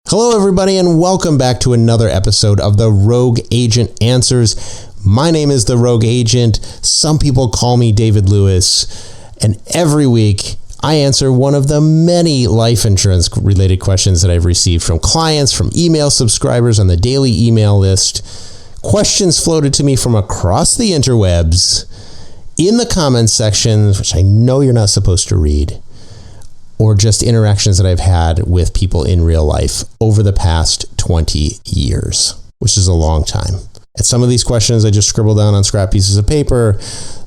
Hello, everybody, and welcome back to another episode of the Rogue Agent Answers. My name is the Rogue Agent. Some people call me David Lewis, and every week I answer one of the many life insurance related questions that I've received from clients, from email subscribers on the daily email list, questions floated to me from across the interwebs, in the comments sections, which I know you're not supposed to read, or just interactions that I've had with people in real life over the past 20 years, which is a long time. And some of these questions I just scribbled down on scrap pieces of paper.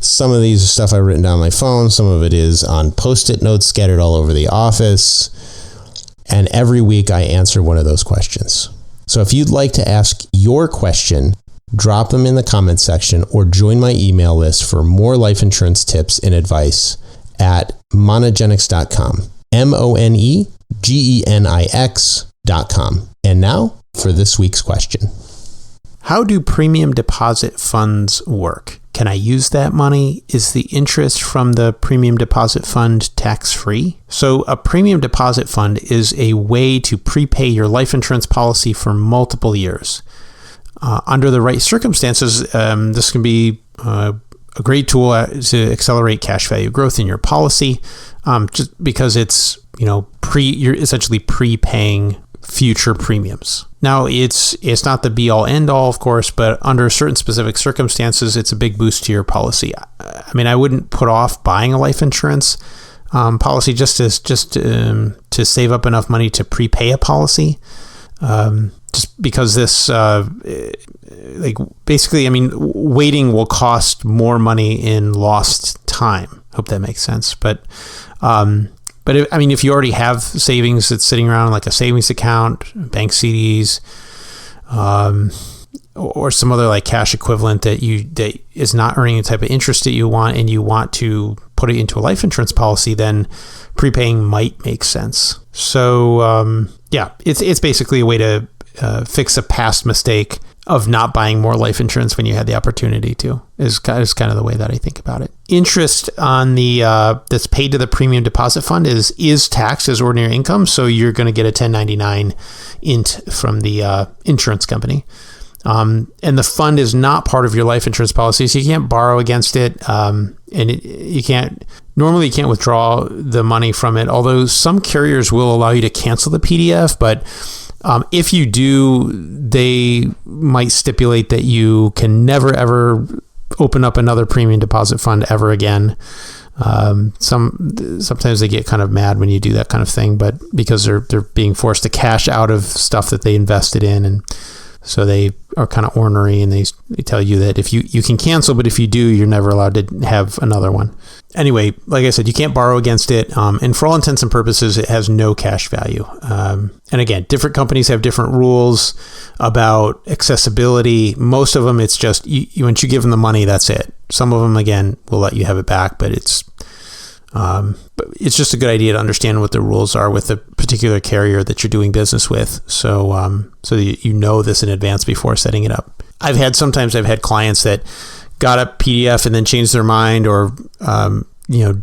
Some of these are stuff I've written down on my phone. Some of it is on Post-it notes scattered all over the office. And every week I answer one of those questions. So if you'd like to ask your question, drop them in the comments section or join my email list for more life insurance tips and advice at monogenics.com. monegenics.com. And now for this week's question. How do premium deposit funds work? Can I use that money? Is the interest from the premium deposit fund tax-free? So a premium deposit fund is a way to prepay your life insurance policy for multiple years. Under the right circumstances, this can be a great tool to accelerate cash value growth in your policy, just because it's, you're essentially prepaying future premiums. Now, it's not the be-all, end-all, of course, but under certain specific circumstances, it's a big boost to your policy. I mean, I wouldn't put off buying a life insurance policy just to save up enough money to prepay a policy. Just because this, waiting will cost more money in lost time. Hope that makes sense. But if you already have savings that's sitting around, like a savings account, bank CDs, or some other like cash equivalent that is not earning the type of interest that you want, and you want to put it into a life insurance policy, then prepaying might make sense. So it's basically a way to fix a past mistake of not buying more life insurance when you had the opportunity to, is kind of the way that I think about it. Interest on the that's paid to the premium deposit fund is taxed as ordinary income, so you're going to get a 1099 int from the insurance company. And the fund is not part of your life insurance policy, so you can't borrow against it, you can't withdraw the money from it, although some carriers will allow you to cancel the PDF, but if you do, they might stipulate that you can never, ever open up another premium deposit fund ever again. Sometimes they get kind of mad when you do that kind of thing, but because they're being forced to cash out of stuff that they invested in, and so they are kind of ornery, and they tell you that if you can cancel, but if you do, you're never allowed to have another one. Anyway, like I said, you can't borrow against it. And for all intents and purposes, it has no cash value. And again, different companies have different rules about accessibility. Most of them, it's just, once you give them the money, that's it. Some of them, again, will let you have it back, but it's just a good idea to understand what the rules are with the particular carrier that you're doing business with. So you know this in advance before setting it up. I've had clients that got a PDF and then changed their mind, or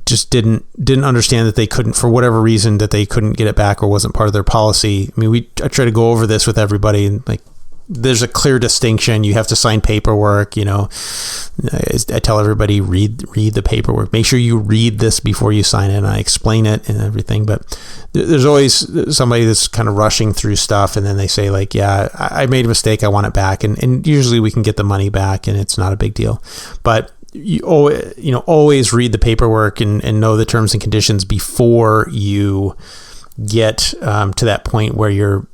just didn't understand that they couldn't, for whatever reason, that they couldn't get it back or wasn't part of their policy. I mean, I try to go over this with everybody, and like, there's a clear distinction. You have to sign paperwork. I tell everybody, read the paperwork. Make sure you read this before you sign it. And I explain it and everything. But there's always somebody that's kind of rushing through stuff, and then they say like, "Yeah, I made a mistake. I want it back." And usually we can get the money back, and it's not a big deal. But you always read the paperwork and know the terms and conditions before you get to that point where you're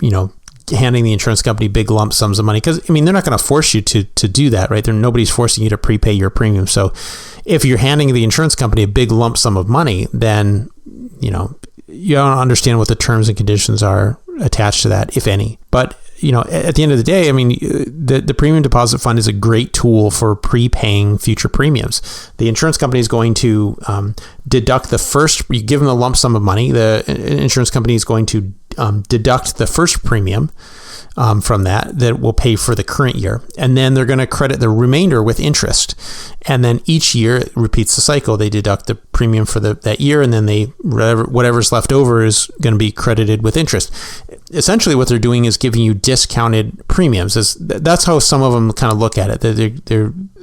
handing the insurance company big lump sums of money, because they're not going to force you to do that, right? Nobody's forcing you to prepay your premium. So if you're handing the insurance company a big lump sum of money, then you don't understand what the terms and conditions are attached to that, if any. But at the end of the day, the premium deposit fund is a great tool for prepaying future premiums. The insurance company is going to deduct the first. You give them a lump sum of money. The insurance company is going to deduct the first premium from that will pay for the current year. And then they're going to credit the remainder with interest. And then each year it repeats the cycle. They deduct the premium for that year, and then whatever's left over is going to be credited with interest. Essentially what they're doing is giving you discounted premiums. That's how some of them kind of look at it.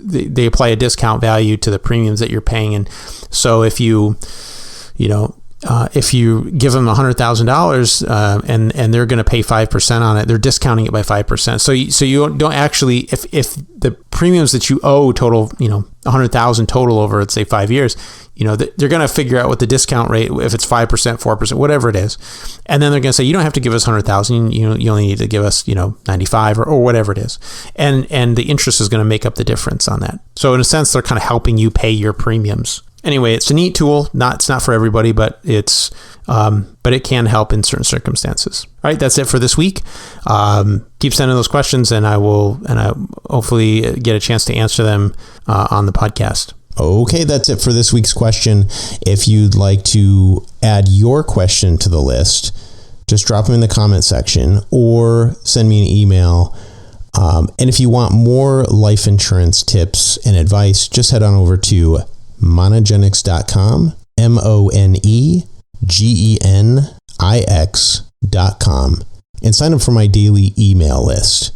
They apply a discount value to the premiums that you're paying. And so if you give them $100,000 and they're going to pay 5% on it, they're discounting it by 5%. So you don't actually, if the premiums that you owe total, $100,000 total over, let's say 5 years, they're going to figure out what the discount rate, if it's 5%, 4%, whatever it is. And then they're going to say, you don't have to give us 100,000. You only need to give us, 95 or whatever it is. And the interest is going to make up the difference on that. So in a sense, they're kind of helping you pay your premiums. Anyway, it's a neat tool. It's not for everybody, but but it can help in certain circumstances. All right, that's it for this week. Keep sending those questions, and I hopefully get a chance to answer them on the podcast. Okay, that's it for this week's question. If you'd like to add your question to the list, just drop them in the comment section or send me an email. And if you want more life insurance tips and advice, just head on over to monogenics.com, MONEGENIX.com, and sign up for my daily email list.